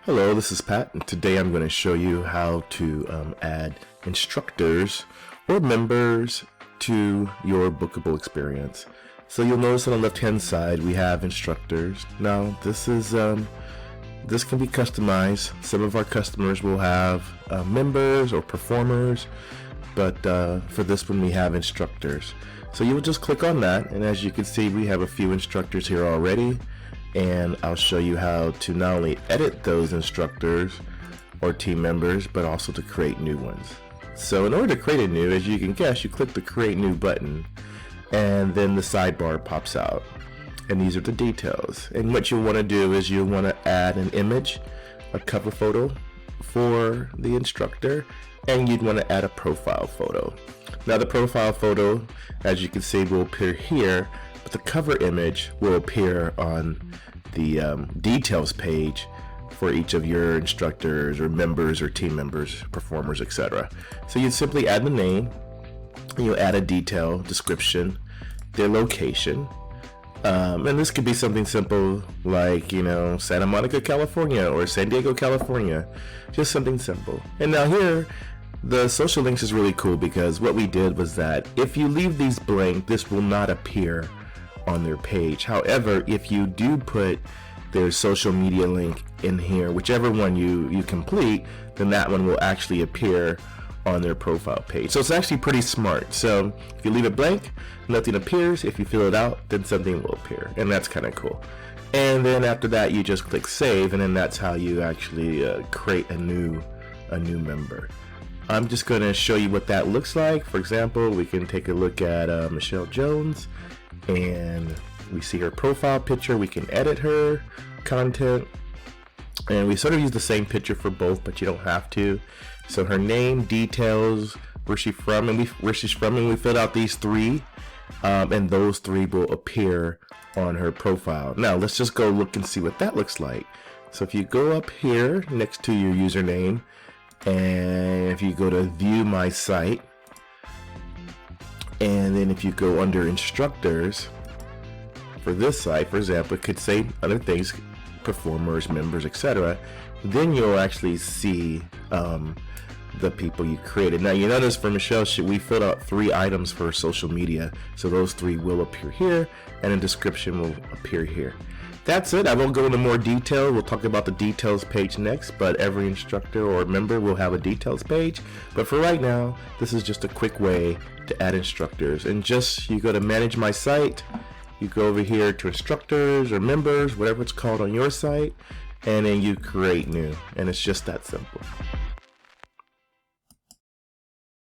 Hello, this is Pat, and today I'm going to show you how to add instructors or members to your Bookabl experience. So you'll notice on the left-hand side we have instructors. Now this can be customized. Some of our customers will have members or performers, but for this one we have instructors. So you will just click on that, and as you can see, we have a few instructors here already. And I'll show you how to not only edit those instructors or team members, but also to create new ones. So in order to create a new, as you can guess, you click the create new button, and then the sidebar pops out, and these are the details. And what you'll want to do is you'll want to add an image, a cover photo for the instructor, and you'd want to add a profile photo. Now the profile photo, as you can see, will appear here, but the cover image will appear on the details page for each of your instructors or members or team members, performers, etc. So you simply add the name, you'll add a detail description, their location, and this could be something simple like, Santa Monica, California, or San Diego, California, just something simple. And now here, the social links is really cool because what we did was that if you leave these blank, this will not appear on their page. However, if you do put their social media link in here, whichever one you complete, then that one will actually appear on their profile page. So it's actually pretty smart. So if you leave it blank, nothing appears. If you fill it out, then something will appear, and that's kind of cool. And then after that, you just click save, and then that's how you actually create a new member. I'm just going to show you what that looks like. For example, we can take a look at Michelle Jones, and we see her profile picture. We can edit her content, and we sort of use the same picture for both, but you don't have to. So her name, details, where she's from, and we filled out these three, and those three will appear on her profile. Now let's just go look and see what that looks like. So if you go up here next to your username, and if you go to view my site, and then if you go under instructors for this site, for example, it could say other things, performers, members, etc. Then you'll actually see the people you created. Now you notice for Michelle, we filled out 3 items for social media, so those 3 will appear here, and a description will appear here. That's it. I won't go into more detail. We'll talk about the details page next, but every instructor or member will have a details page. But for right now, this is just a quick way to add instructors. And you go to manage my site, you go over here to instructors or members, whatever it's called on your site, and then you create new. And it's just that simple.